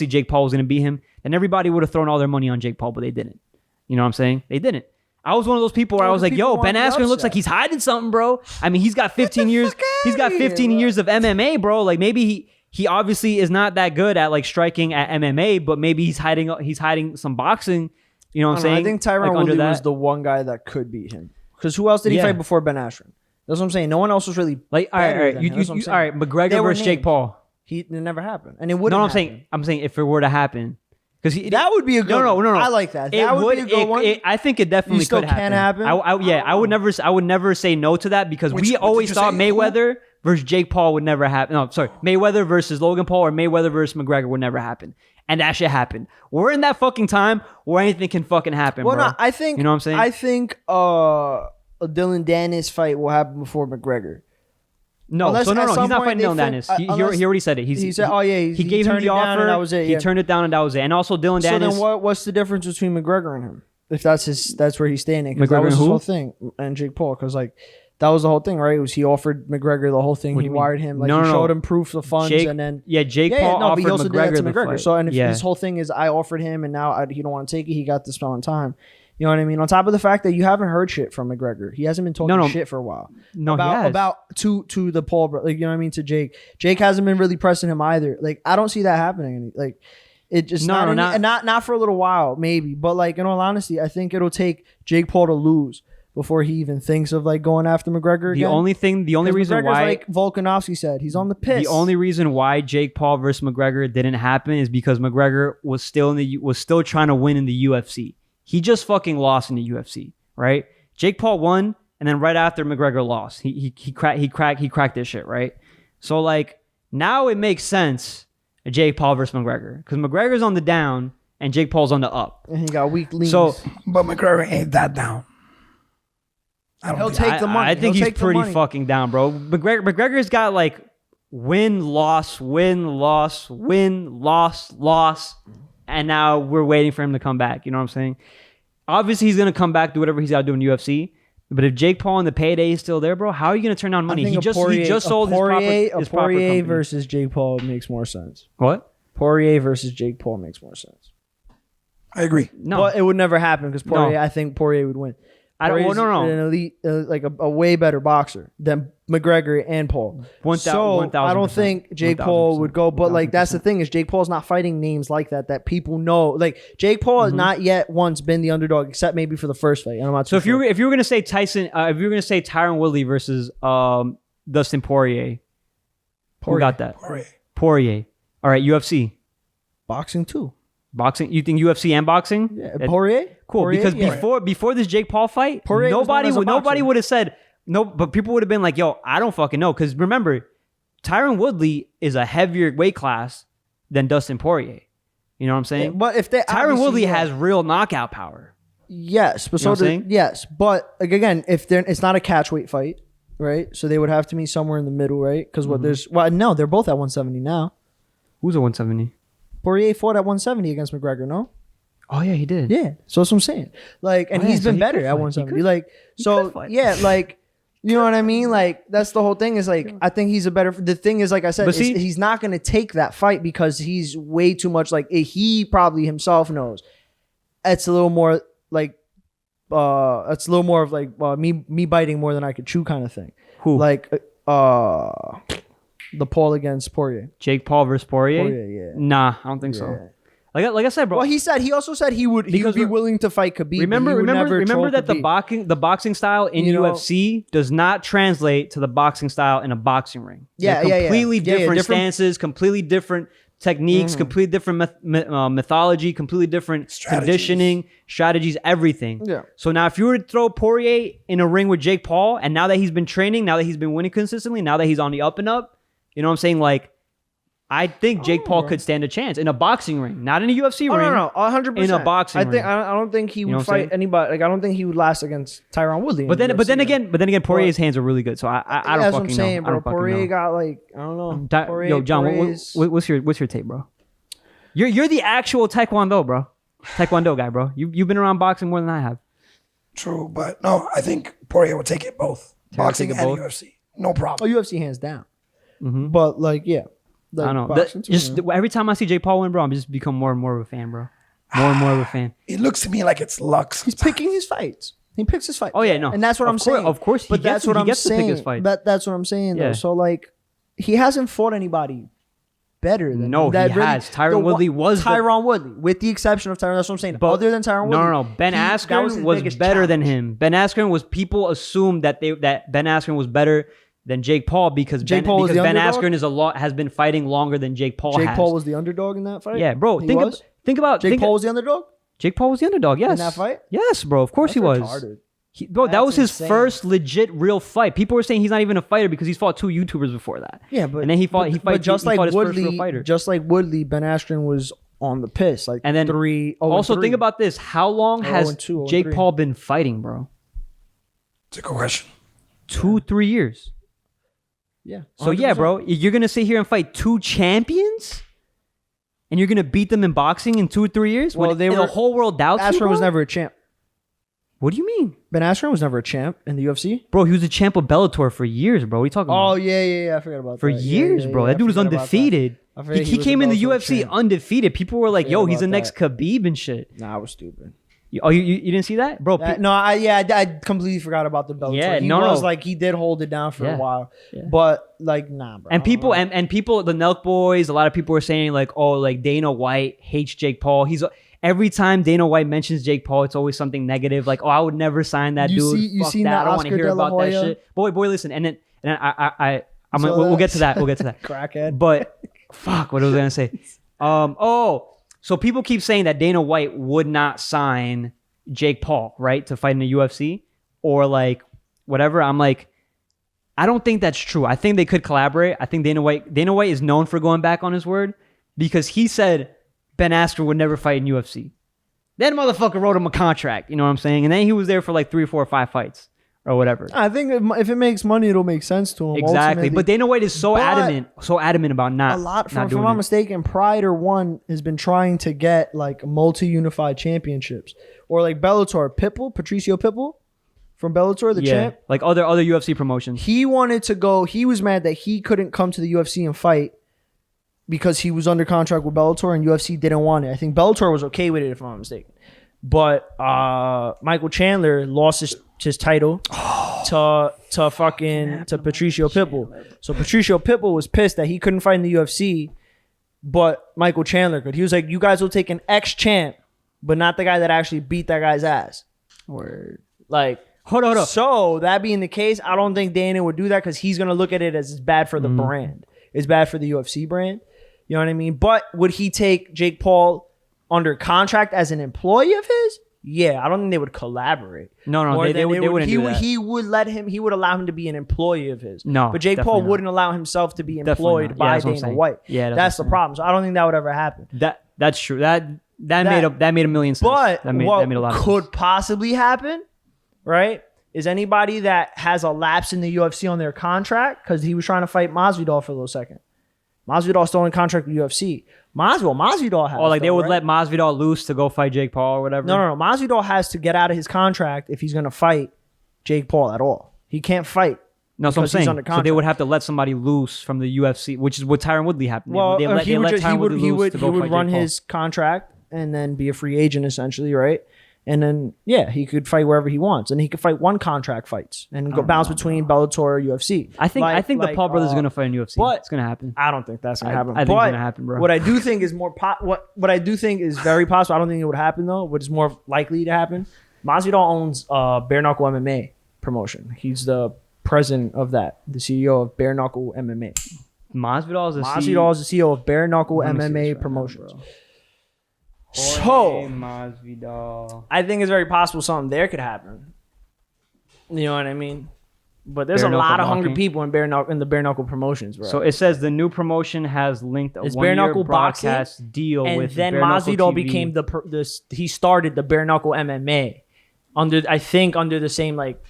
S1: Jake Paul was gonna beat him, then everybody would have thrown all their money on Jake Paul, but they didn't. You know what I'm saying? They didn't. I was one of those people where I was like, yo, Ben Askren looks like he's hiding something, bro. I mean, he's got 15 years. He's got 15 years of MMA, bro. Like maybe he obviously is not that good at like striking at MMA, but maybe he's hiding some boxing. You know what I'm saying?
S4: I think Tyron Woodley was the one guy that could beat him. Because who else did he fight before Ben Askren? That's what I'm saying. No one else was really
S1: like. All right. All right. McGregor versus Jake Paul.
S4: It never happened, and it wouldn't.
S1: No, I'm saying if it were to happen.
S4: That would be a good one. No. I like that. That would be a good one.
S1: I think it definitely could happen. I would never say no to that because we always thought Mayweather versus Jake Paul would never happen. No, sorry. Mayweather versus Logan Paul or Mayweather versus McGregor would never happen. And that shit happened. We're in that fucking time where anything can fucking happen, bro.
S4: No, I think,
S1: you know what I'm saying?
S4: I think a Dylan Dennis fight will happen before McGregor.
S1: No, he's not fighting Dylan Dennis. He already said it. He said,
S4: he
S1: gave him the offer.
S4: And that was it.
S1: He turned it down, and that was it. And also Dylan Dennis.
S4: So then, what's the difference between McGregor and him? If that's where he's standing, because that was his whole thing, and Jake Paul, because like that was the whole thing, right? It was he offered McGregor the whole thing. He wired him, like he showed him proof of funds, and then
S1: Jake Paul offered McGregor the fight.
S4: So and if his whole thing is I offered him, and now he don't want to take it. He got this on time. You know what I mean? On top of the fact that you haven't heard shit from McGregor. He hasn't been talking shit for a while.
S1: No,
S4: about to the Paul, like, you know what I mean, to Jake. Jake hasn't been really pressing him either. Like, I don't see that happening. Like, it just not for a little while, maybe. But like, in all honesty, I think it'll take Jake Paul to lose before he even thinks of like going after McGregor again.
S1: The only reason
S4: McGregor's,
S1: why,
S4: like Volkanovski said, he's on the piss.
S1: The only reason why Jake Paul versus McGregor didn't happen is because McGregor was still trying to win in the UFC. He just fucking lost in the UFC, right? Jake Paul won, and then right after McGregor lost, he cracked this shit, right? So like now it makes sense, Jake Paul versus McGregor, because McGregor's on the down and Jake Paul's on the up,
S4: and he got weak leans.
S3: But McGregor ain't that down.
S4: He'll take the money.
S1: I think he's pretty fucking down, bro. McGregor's got like win, loss, and now we're waiting for him to come back. You know what I'm saying? Obviously, he's going to come back, do whatever he's got to do in UFC. But if Jake Paul and the payday is still there, bro, how are you gonna turn down money? He just sold his proper
S4: Poirier versus Jake Paul makes more sense.
S1: What?
S4: Poirier versus Jake Paul makes more sense.
S3: I agree.
S1: No,
S4: But it would never happen because Poirier. I think Poirier would win.
S1: I don't. Well, no.
S4: An elite, like a way better boxer than McGregor and Paul.
S1: 1,000%.
S4: I don't think Jake Paul would go. But like that's the
S1: 1,000%.
S4: thing is Jake Paul's not fighting names like that people know. Like Jake Paul has not yet once been the underdog, except maybe for the first fight. And I'm not
S1: So
S4: too
S1: if you were gonna say Tyson, if you were gonna say Tyron Woodley versus Dustin Poirier, who got that? Poirier. All right, UFC.
S4: boxing too.
S1: Boxing? You think UFC and boxing?
S4: Yeah, Poirier.
S1: Cool,
S4: Poirier,
S1: because before this Jake Paul fight,
S4: Poirier
S1: nobody would have said no, but people would have been like, "Yo, I don't fucking know." Because remember, Tyron Woodley is a heavier weight class than Dustin Poirier. You know what I'm saying?
S4: But if they
S1: Tyron Woodley has real knockout power.
S4: yes, but
S1: You know what I'm saying?
S4: yes, but like, again, if they're it's not a catch weight fight, right? So they would have to meet somewhere in the middle, right? Because no, they're both at 170 now.
S1: Who's a 170?
S4: Poirier fought at 170 against McGregor, no?
S1: Oh yeah, he did.
S4: Yeah, so that's what I'm saying. Like, and he's been better at 170. Like, so yeah, like, you know what I mean? Like, that's the whole thing. Is like, I think he's a better. The thing is, like I said, he's not going to take that fight because he's way too much. Like, he probably himself knows. It's a little more like, it's a little more of like me biting more than I could chew kind of thing.
S1: Who?
S4: Like, the Paul against Poirier.
S1: Jake Paul versus Poirier?
S4: Yeah.
S1: Nah, I don't think so. Like I said, bro.
S4: Well, he also said he would be willing to fight Khabib.
S1: Remember that the boxing style in UFC does not translate to the boxing style in a boxing ring.
S4: Yeah,
S1: completely different stances, completely different techniques, completely different mythology, completely different conditioning, strategies, everything.
S4: Yeah.
S1: So now if you were to throw Poirier in a ring with Jake Paul, and now that he's been training, now that he's been winning consistently, now that he's on the up and up, you know what I'm saying? Like, I think Jake Paul could stand a chance in a boxing ring, not in a UFC ring.
S4: No, 100%.
S1: In a boxing ring.
S4: I don't think he would fight anybody. Like, I don't think he would last against Tyron Woodley.
S1: But then again, Poirier's hands are really good. So I don't fucking know.
S4: That's what I'm saying, bro. Poirier got like, I don't know.
S1: Yo, John, what's your take, bro? You're the actual Taekwondo, bro. Taekwondo guy, bro. You've been around boxing more than I have.
S3: True, but no, I think Poirier would take it both. Boxing and UFC. No problem.
S4: Oh, UFC hands down. But like, yeah. Like,
S1: I don't know. Every time I see Jake Paul win, bro, I'm just become more and more of a fan, bro. More and more of a fan.
S3: It looks to me like it's luck.
S4: He's picking his fights. He picks his fights.
S1: Oh yeah, no,
S4: and that's what I'm saying.
S1: Of course, he gets to pick his fights.
S4: That's what I'm saying. Though. So like, he hasn't fought anybody better than
S1: him. He has. Tyron Woodley was
S4: Tyron Woodley, with the exception of Tyron. That's what I'm saying. But other than Tyron Woodley,
S1: no. Ben Askren was better than him. Ben Askren was people assumed that Ben Askren was better than Jake Paul because Ben Askren has been fighting longer than Jake Paul has.
S4: Jake Paul was the underdog in that fight?
S1: Yeah, bro. Think about
S4: Jake Paul was the underdog?
S1: Jake Paul was the underdog, yes.
S4: In that fight?
S1: Yes, bro. Of course he was. That was his first legit real fight. People were saying he's not even a fighter because he's fought 2 YouTubers before that.
S4: Yeah, but
S1: and then he fought his first real fighter.
S4: Just like Woodley, Ben Askren was on the piss. Like,
S1: and then
S4: 3-0.
S1: Also, think about this. How long has Jake Paul been fighting, bro?
S3: It's a good question.
S1: 2-3 years.
S4: Yeah. 100%.
S1: So yeah, bro, you're gonna sit here and fight 2 champions, and you're gonna beat them in boxing in 2 or 3 years?
S4: Well,
S1: the whole world doubts you,
S4: Askren
S1: bro?
S4: was never a champ.
S1: What do you mean?
S4: Ben Askren was never a champ in the UFC.
S1: Bro, he was a champ of Bellator for years, bro. What are you talking about?
S4: Oh yeah. I forgot about that.
S1: For years, bro. That dude was undefeated. He came in the UFC undefeated. People were like, "Yo, he's the next Khabib and shit."
S4: Nah, I was stupid.
S1: You didn't see that, bro?
S4: I completely forgot about the Bellator.
S1: Yeah,
S4: he did hold it down for a while, but like, nah, bro.
S1: And people, the Nelk boys, a lot of people were saying like, oh, like Dana White hates Jake Paul. Every time Dana White mentions Jake Paul, it's always something negative. Like, oh, I would never sign that dude.
S4: You
S1: Fuck
S4: seen
S1: that.
S4: that
S1: I don't want to hear about that shit. Boy, listen, and then we'll get to that. We'll get to that.
S4: Crackhead.
S1: But fuck, what was I gonna say? So people keep saying that Dana White would not sign Jake Paul, right, to fight in the UFC or like whatever. I'm like, I don't think that's true. I think they could collaborate. I think Dana White is known for going back on his word because he said Ben Askren would never fight in UFC. That motherfucker wrote him a contract, you know what I'm saying? And then he was there for like 3, 4, or 5 fights or whatever.
S4: I think if it makes money, it'll make sense to him.
S1: Exactly.
S4: Ultimately.
S1: But Dana White is so adamant about not.
S4: If I'm not mistaken, Pride or One has been trying to get like multi-unified championships or like Bellator, Patricio Pitbull from Bellator, the champ.
S1: Like other UFC promotions.
S4: He wanted to go. He was mad that he couldn't come to the UFC and fight because he was under contract with Bellator and UFC didn't want it. I think Bellator was okay with it, if I'm not mistaken. But Michael Chandler lost his title to Patricio Pitbull. So Patricio Pitbull was pissed that he couldn't fight in the UFC, but Michael Chandler could. He was like, "You guys will take an ex-champ, but not the guy that actually beat that guy's ass."
S1: Word.
S4: Like, hold on. So that being the case, I don't think Dana would do that because he's gonna look at it as it's bad for the brand. It's bad for the UFC brand. You know what I mean? But would he take Jake Paul under contract as an employee of his? Yeah, I don't think they would collaborate.
S1: No, they wouldn't do that.
S4: He would allow him to be an employee of his.
S1: No,
S4: but Jake Paul wouldn't allow himself to be employed by Dana White.
S1: Yeah,
S4: that's the problem. So I don't think that would ever happen.
S1: That's true. That made a million sense.
S4: But
S1: that made a lot of sense.
S4: Could possibly happen, right? Is anybody that has a lapse in the UFC on their contract because he was trying to fight Masvidal for a little second. Masvidal's still in contract with UFC. Masvidal has.
S1: Oh, like they would let Masvidal loose to go fight Jake Paul or whatever?
S4: No. Masvidal has to get out of his contract if he's going to fight Jake Paul at all. He can't fight.
S1: No, that's what I'm saying. So they would have to let somebody loose from the UFC, which is what Tyron Woodley happened.
S4: Well, he would run his contract and then be a free agent essentially, right? And then, he could fight wherever he wants. And he could fight one contract fights and go bounce between Bellator or UFC.
S1: I think the Paul brothers are going to fight in UFC.
S4: But
S1: it's going to happen.
S4: I don't think that's going to happen.
S1: I think it's going to happen, bro.
S4: What I do think is what I do think is very possible. I don't think it would happen, though. What is more likely to happen, Masvidal owns Bare Knuckle MMA promotion. He's the president of that, the CEO of Bare Knuckle MMA.
S1: Masvidal is the
S4: CEO of Bare Knuckle MMA Promotions. So, I think it's very possible something there could happen. You know what I mean? But there's a lot of hungry people in the Bare Knuckle promotions, bro.
S1: So it says the new promotion has linked a one-year broadcast deal with
S4: Bare Knuckle TV. And then Masvidal became he started the Bare Knuckle MMA under the same like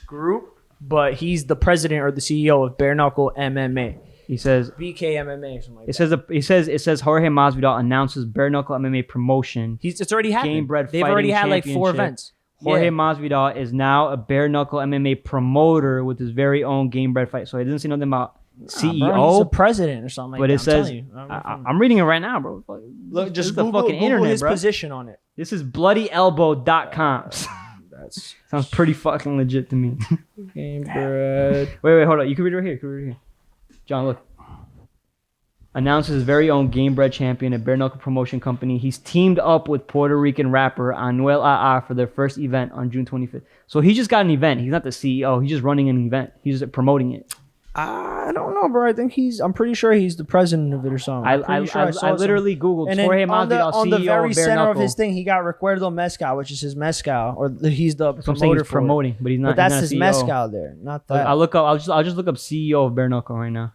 S4: group, but he's the president or the CEO of Bare Knuckle MMA.
S1: He says
S4: BKMMA or something like
S1: it says Jorge Masvidal announces Bare Knuckle MMA promotion.
S4: It's already happened.
S1: They've already had like 4 events. Jorge Masvidal is now a Bare Knuckle MMA promoter with his very own Game Bred fight. So it doesn't say nothing about CEO.
S4: Bro, he's a president or something like
S1: that.
S4: But
S1: it says I'm reading it right now, bro.
S4: Look, just
S1: the fucking internet,
S4: his
S1: bro.
S4: Position on it.
S1: This is bloodyelbow.com.
S4: That's
S1: sounds pretty fucking legit to me.
S4: Game Bred.
S1: Wait, hold on. You can read it right here. John, look. Announces his very own Game Bred champion at Bare Knuckle Promotion Company. He's teamed up with Puerto Rican rapper Anuel AA for their first event on June 25th. So he just got an event. He's not the CEO. He's just running an event. He's just promoting it.
S4: I don't know, bro. I'm pretty sure he's the president of it or something.
S1: I literally Googled Jorge Masvidal,
S4: on the
S1: CEO
S4: very
S1: of Bare
S4: center
S1: Knuckle.
S4: of his thing, he got Recuerdo Mezcal, which is his mezcal, or he's the promoter
S1: he's promoting, but he's not.
S4: But that's
S1: he's not
S4: his
S1: CEO.
S4: mezcal there, not that.
S1: I'll look up. I'll just look up CEO of Bare Knuckle right now.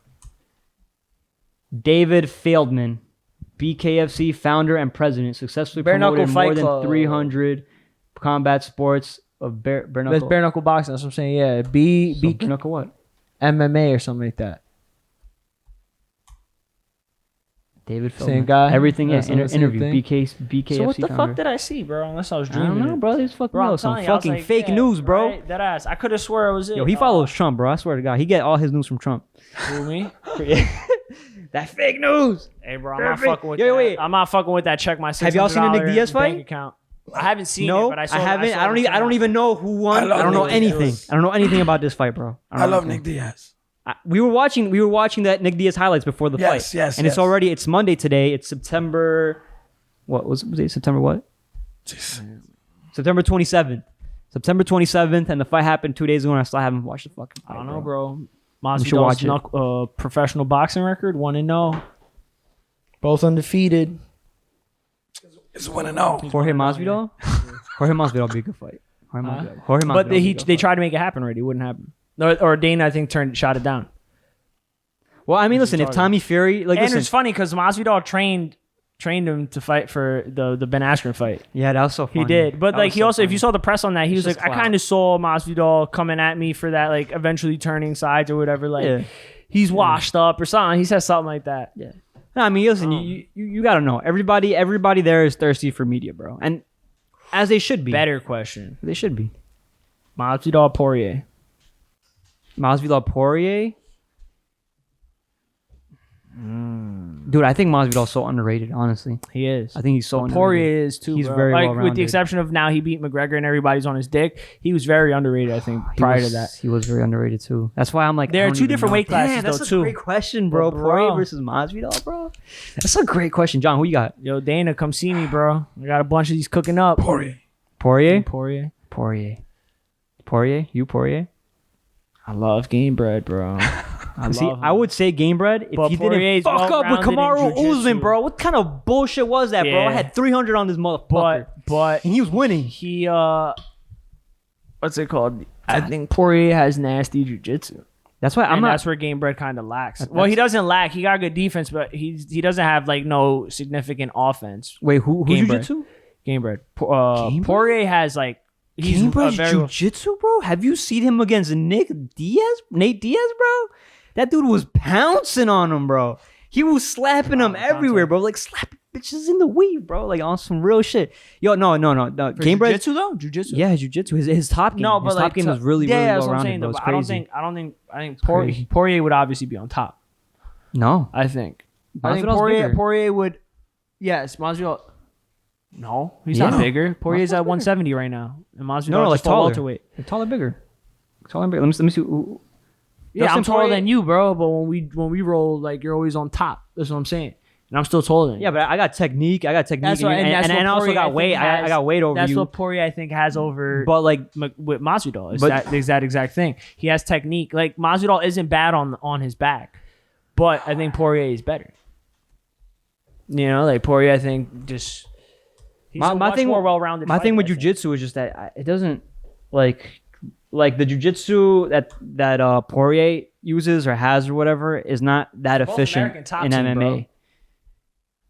S1: David Feldman, BKFC founder and president, successfully promoted more than 300 combat sports of Bare Knuckle.
S4: That's Bare Knuckle boxing. That's what I'm saying. Yeah,
S1: Bare Knuckle what?
S4: MMA or something like that.
S1: David Feldman.
S4: Same guy.
S1: Everything. Yeah. Interview. BKFC.
S4: So what the
S1: founder.
S4: fuck did I see, bro? Unless I was dreaming.
S1: I don't know, bro. It's fucking
S4: bro,
S1: some fucking fake news, bro.
S4: Right? That ass. I could have swore it was it.
S1: Yo, he follows Trump, bro. I swear to God, he get all his news from Trump.
S4: Who, me?
S1: That fake news.
S4: Hey, bro, I'm not fucking with that. Wait. I'm not fucking with that. Check my $600
S1: Have y'all seen the Nick Diaz fight?
S4: Bank account. I haven't seen
S1: it,
S4: but I saw
S1: haven't. I don't even know who won. I don't know anything. I don't know anything about this fight, bro.
S3: I love Nick Diaz.
S1: We were watching that Nick Diaz highlights before the fight.
S3: Yes.
S1: And it's Monday today. It's September. What was it? September what?
S3: Jeez.
S1: September 27th. September 27th, and the fight happened 2 days ago, and I still haven't watched the fucking fight.
S4: I don't know, bro. Masvidal's professional boxing record 1-0. Both undefeated.
S3: It's 1-0.
S1: Jorge Masvidal? Jorge Masvidal would be a good fight. Jorge Masvidal.
S4: But they tried to make it happen already. It wouldn't happen. Or Dana, I think, shot it down.
S1: Well, I mean, listen, if Tommy Fury...
S4: It's funny because Masvidal trained him to fight for the Ben Askren fight.
S1: Yeah, that was so funny.
S4: He did. But he also, if you saw the press on that, he was like, I kind of saw Masvidal coming at me for that, like, eventually turning sides or whatever. He's washed up or something. He says something like that.
S1: Yeah. No, I mean, listen, you got to know. Everybody there is thirsty for media, bro. And as they should be.
S4: Better question.
S1: They should be.
S2: Masvidal, Poirier.
S1: Masvidal, Poirier. Dude, I think Masvidal's so underrated. Honestly,
S2: He is.
S1: I think he's so underrated.
S2: Poirier is too.
S1: He's
S2: bro.
S1: very
S2: like
S1: well-rounded.
S2: with the exception of now he beat McGregor and everybody's on his dick. He was very underrated. I think prior to that.
S1: He was very underrated too. That's why I'm like,
S2: There
S1: I
S2: are
S1: don't
S2: two
S1: even
S2: different
S1: know.
S2: weight classes,
S1: Damn, that's
S2: though,
S1: a
S2: too.
S1: great question, bro.
S2: Bro.
S1: Poirier versus Masvidal, bro. That's a great question, John. Who you got?
S2: Yo, Dana, come see me, bro. I got a bunch of these cooking up.
S3: Poirier.
S1: Poirier.
S2: Poirier.
S1: Poirier. You Poirier.
S2: I love game bread, bro.
S1: I would say game bread if
S2: But
S1: he
S2: Poirier's
S1: didn't fuck up with
S2: well-rounded in
S1: Kamaru Usman,
S2: jiu-jitsu.
S1: bro. What kind of bullshit was that, bro? I
S2: Yeah.
S1: had 300 on this motherfucker,
S2: But
S1: and he was winning.
S2: he what's it called? I think Poirier has nasty jiu-jitsu.
S1: That's why
S2: And that's where game bread kind of lacks.
S1: That-
S2: Well, he
S1: that's-
S2: doesn't lack. He got good defense, but he doesn't have like no significant offense.
S1: Wait, who
S2: Game bread.
S1: jujitsu?
S2: Game bread.
S1: Game bread?
S2: Poirier has like he's
S1: Game
S2: a
S1: bread
S2: very
S1: jujitsu, bro. Have you seen him against Nate Diaz, bro? That dude was pouncing on him, bro. He was slapping him everywhere, bro. Like slapping bitches in the weave, bro. Like on some real shit. Yo, no. Game bread.
S2: jiu-jitsu though. Jiu-jitsu.
S1: Yeah, jiu-jitsu. His top game.
S2: No, but
S1: his top
S2: like
S1: game was really, really
S2: that's
S1: well
S2: what I'm
S1: rounded,
S2: saying,
S1: bro.
S2: though,
S1: It's
S2: but
S1: crazy.
S2: I think
S1: crazy.
S2: Poirier would obviously be on top.
S1: No,
S2: I think
S1: Masvidal's bigger.
S2: Poirier would. Yes, Masvidal. No, he's
S1: Yeah.
S2: not bigger. Poirier's
S1: Masvidal's
S2: at
S1: bigger.
S2: 170 right now, and Masvidal
S1: No, like
S2: just fought
S1: taller.
S2: welterweight.
S1: taller, bigger. Let me see.
S2: Yeah,
S1: Dustin
S2: I'm taller
S1: Poirier-
S2: than you, bro. But when we roll, like you're always on top. That's what I'm saying. And I'm still taller than you.
S1: Yeah, but I got technique.
S2: That's
S1: and,
S2: what, and, that's what
S1: I also
S2: Poirier,
S1: got
S2: think,
S1: weight. I got weight over
S2: That's
S1: you.
S2: what Poirier I think has over.
S1: But like,
S2: with Masvidal is
S1: But-
S2: that exact thing. He has technique. Like Masvidal isn't bad on his back, but I think Poirier is better. You know, like Poirier, I think just he's
S1: My-
S2: a
S1: my
S2: much
S1: thing-
S2: more well-rounded.
S1: my thing
S2: fighter,
S1: with
S2: I think.
S1: jujitsu is just that it doesn't like the jujitsu that Poirier uses or has or whatever is not that
S2: both
S1: efficient
S2: American top
S1: in
S2: team,
S1: MMA.
S2: bro.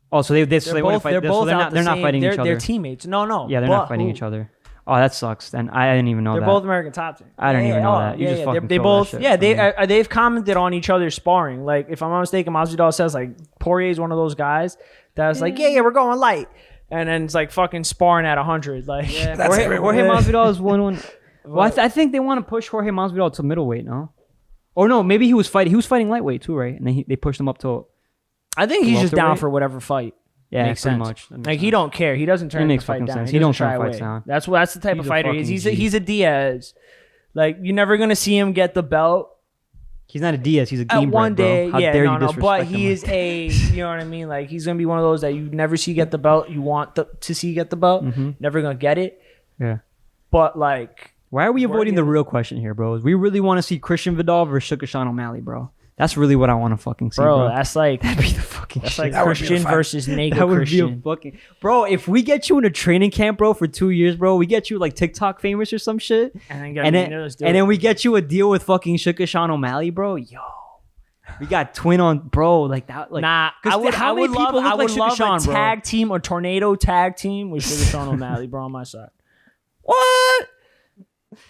S1: Oh, so they
S2: They're
S1: want to
S2: both,
S1: fight.
S2: they're
S1: so
S2: both
S1: they're
S2: out
S1: not
S2: the
S1: they're not
S2: same-
S1: fighting each other.
S2: They're teammates. No.
S1: Yeah, they're not fighting each other. Oh, that sucks. Then I didn't even know
S2: They're
S1: that.
S2: both American top team.
S1: I didn't even know that. You just fucking
S2: They
S1: killed
S2: both.
S1: that shit
S2: Yeah,
S1: for me.
S2: they've commented on each other's sparring. Like if I'm not mistaken, Masvidal says like Poirier is one of those guys that's like, yeah, we're going light, and then it's like fucking sparring at 100. Like
S3: That's
S1: Jorge
S3: everywhere.
S1: Masvidal is one. Well, I think they want to push Jorge Masvidal to middleweight. No, or no, maybe he was fighting lightweight too, right? And then they pushed him up to.
S2: I think he's just down
S1: welterweight?
S2: for whatever fight.
S1: Yeah,
S2: makes
S1: pretty
S2: sense.
S1: much. That makes
S2: Like he
S1: sense.
S2: don't care. He doesn't turn
S1: It
S2: the
S1: makes
S2: fight
S1: fucking
S2: down.
S1: sense.
S2: He
S1: He don't
S2: doesn't
S1: turn
S2: shy
S1: fights
S2: away.
S1: down.
S2: That's the type
S1: He's
S2: of
S1: a
S2: fighter he is.
S1: fucking
S2: He's a Diaz. Like you're never gonna see him get the belt.
S1: He's not a Diaz. He's a game
S2: At one
S1: bread,
S2: day,
S1: bro. How
S2: yeah,
S1: dare
S2: no,
S1: you
S2: no,
S1: disrespect
S2: but he
S1: him
S2: is a, you know what I mean? Like he's gonna be one of those that you never see get the belt. You want to see get the belt, never gonna get it.
S1: Yeah.
S2: But like,
S1: Why are we avoiding the
S2: Working-
S1: real question here, bro? We really want to see Christian Vidal versus Sean O'Malley, bro. That's really what I want to fucking see,
S2: bro,
S1: bro.
S2: that's like
S1: That'd be the fucking
S2: that's
S1: shit.
S2: like
S3: That would be the
S2: Christian
S3: fight.
S2: versus Nego
S1: That would
S2: Christian.
S1: be a fucking bro. If we get you in a training camp, bro, for 2 years, bro, we get you like TikTok famous or some shit,
S2: and
S1: and then we get you a deal with fucking Sean O'Malley, bro. Yo, we got twin on, bro, like that. Like,
S2: Nah,
S1: 'cause
S2: I would,
S1: how
S2: I
S1: many
S2: would love,
S1: people look
S2: I
S1: like
S2: would
S1: Sugar
S2: love
S1: Sean,
S2: a
S1: bro?
S2: tag team, a tornado tag team with Sean O'Malley, bro, on my side. What?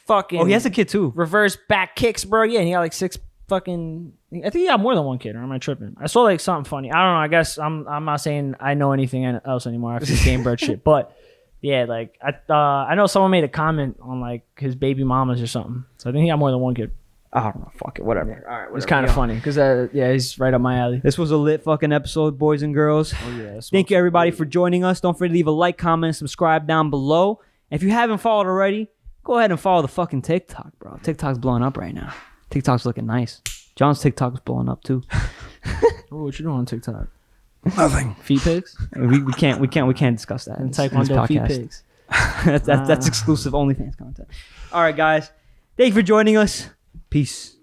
S2: Fucking.
S1: Oh, he has a kid too.
S2: reverse back kicks, bro. Yeah, and he got like 6 fucking. I think he got more than one kid. Or am I tripping? I saw like something funny. I don't know. I guess I'm not saying I know anything else anymore after this game bird shit. But yeah, like I know someone made a comment on like his baby mamas or something. So I think he got more than one kid.
S1: I don't know. Fuck it. Whatever. All right.
S2: It's kind of funny because yeah, he's right up my alley.
S1: This was a lit fucking episode, boys and girls.
S2: Oh yeah.
S1: Thank you everybody for joining us. Don't forget to leave a like, comment, and subscribe down below. And if you haven't followed already, go ahead and follow the fucking TikTok, bro. TikTok's blowing up right now. TikTok's looking nice. John's TikTok's blowing up too.
S2: Oh, what you doing on TikTok?
S3: Nothing.
S2: Feet pics
S1: we can't discuss that
S2: and
S1: in this
S2: Taekwondo feet
S1: podcast.
S2: pics.
S1: That's exclusive OnlyFans content. All right, guys. Thank you for joining us. Peace.